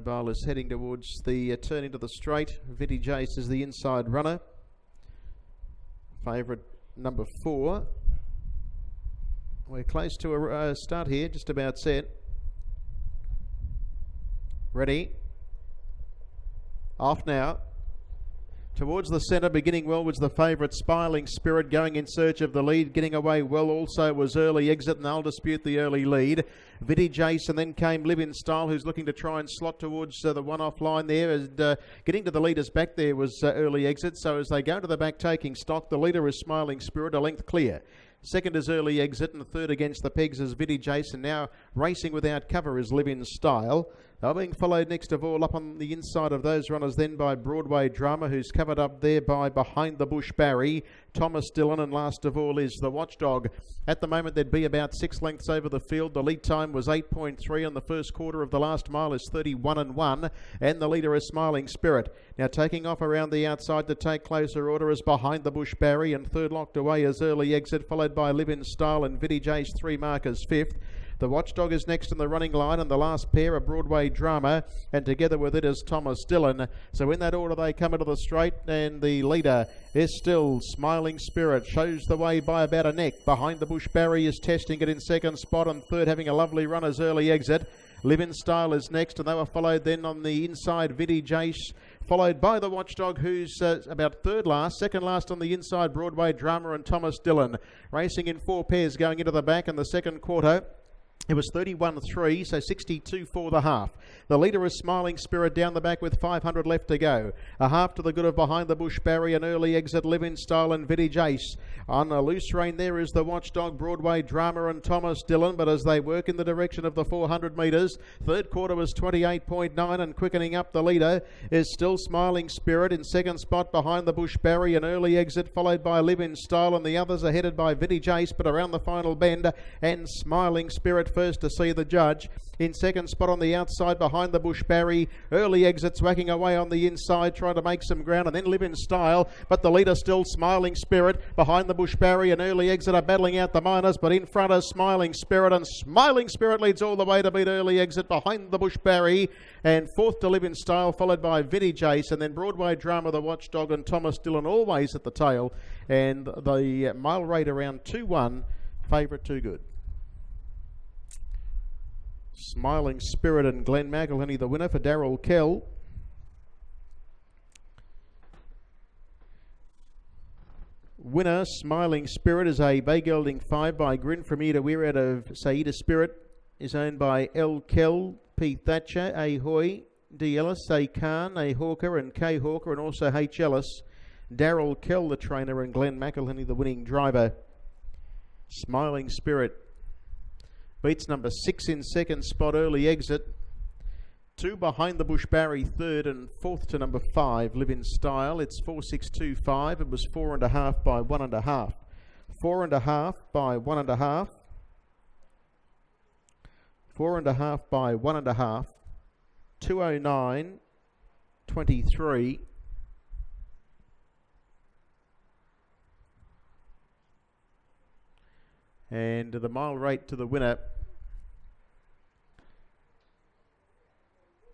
Mobile is heading towards the turn into the straight. Vitty Jace is the inside runner. Favourite number 4. We're close to a start here, just about set. Ready. Off now. Towards the centre, beginning well was the favourite Smiling Spirit, going in search of the lead. Getting away well also was Early Exit, and they'll dispute the early lead. Vitty Jace, and then came Live in Style, who's looking to try and slot towards the one-off line there. And getting to the leaders back there was Early Exit. So as they go to the back taking stock, the leader is Smiling Spirit, a length clear. Second is Early Exit, and the third against the pegs is Vitty Jace, and now racing without cover is Live in Style. They're being followed next of all up on the inside of those runners then by Broadway Drama, who's covered up there by Behind the Bush Barry, Thomas Dillon, and last of all is the Watchdog. At the moment there'd be about 6 lengths over the field. The lead time was 8.3 on the first quarter of the last mile is 31-1, and the leader is Smiling Spirit. Now taking off around the outside to take closer order is Behind the Bush Barry, and third locked away is Early Exit, followed by Live in Style and Vitty Jace, 3 markers 5th. The Watchdog is next in the running line, and the last pair are Broadway Drama, and together with it is Thomas Dillon. So in that order they come into the straight, and the leader is still Smiling Spirit. Shows the way by about a neck. Behind the Bush Barry is testing it in second spot, and third having a lovely run as Early Exit. Live in Style is next, and they were followed then on the inside Vitty Jace, followed by the Watchdog, who's about third last. Second last on the inside Broadway Drama and Thomas Dillon. Racing in 4 pairs going into the back in the second quarter. It was 31-3, so 62 for the half. The leader is Smiling Spirit down the back with 500 left to go. A half to the good of Behind the Bush Barry, an Early Exit, Live in Style and Vitty Jace. On a loose rein there is the Watchdog, Broadway Drama and Thomas Dillon, but as they work in the direction of the 400 metres, third quarter was 28.9, and quickening up the leader is still Smiling Spirit. In second spot Behind the Bush Barry, an Early Exit, followed by Live in Style, and the others are headed by Vitty Jace, but around the final bend, and Smiling Spirit first to see the judge. In second spot on the outside Behind the Bush Barry, Early Exit's whacking away on the inside, trying to make some ground, and then Live in Style, but the leader still Smiling Spirit. Behind the Bush Barry and Early Exit are battling out the minors, but in front is Smiling Spirit, and Smiling Spirit leads all the way to beat Early Exit, Behind the Bush Barry, and fourth to Live in Style, followed by Vitty Jace, and then Broadway Drama, the Watchdog, and Thomas Dillon always at the tail, and the mile rate around 2-1, favourite Too Good. Smiling Spirit and Glenn McElhinney the winner for Darryl Kell. Winner, Smiling Spirit, is a Bay Gelding 5 by Grin from Ear to Ear out of Saida Spirit. Is owned by L. Kell, P. Thatcher, A. Hoy, D. Ellis, A. Khan, A. Hawker and K. Hawker, and also H. Ellis. Darryl Kell the trainer, and Glenn McElhinney the winning driver. Smiling Spirit beats number 6 in second spot, Early Exit. 2 Behind the Bush Barry third, and fourth to number 5, Live in Style. It's 4.625. It was 4.5 by 1.5. 4.5 by 1.5. 4.5 by 1.5. 209.23. And the mile rate to the winner,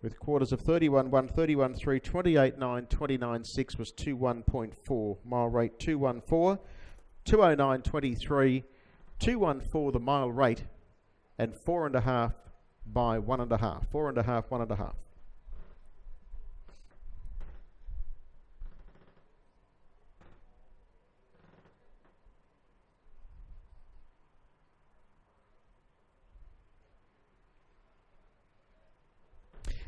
with quarters of 31.1, 31.3, 28.9, 29.6 was 21.4. Mile rate 214, 209.23, 214 the mile rate, and 4.5 by 1.5. 4.5, 1.5.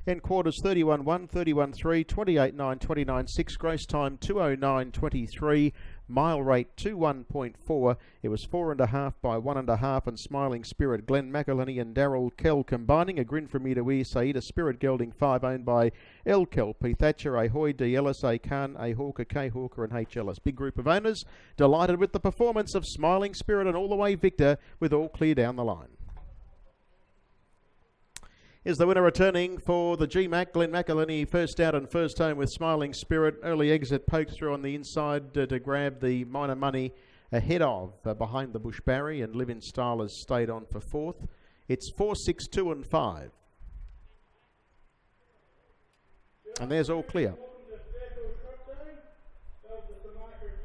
In quarters 31.1, 31.3, 28.9, 29.6, gross time 209.23, mile rate 21.4. It was 4.5 by 1.5, and Smiling Spirit, Glenn McElhinney and Darryl Kell combining. A Grin from Ear to Ear, Saida Spirit Gelding 5, owned by L. Kell, P. Thatcher, A. Hoy, D. Ellis, A. Khan, A. Hawker, K. Hawker and H. Ellis. Big group of owners delighted with the performance of Smiling Spirit, and all the way victor with all clear down the line. Is the winner returning for the GMAC. Glenn McElhinney first out and first home with Smiling Spirit. Early Exit poked through on the inside to grab the minor money ahead of Behind the Bush Barry, and Live in Style has stayed on for fourth. It's 4, 6, 2 and 5. And there's all clear.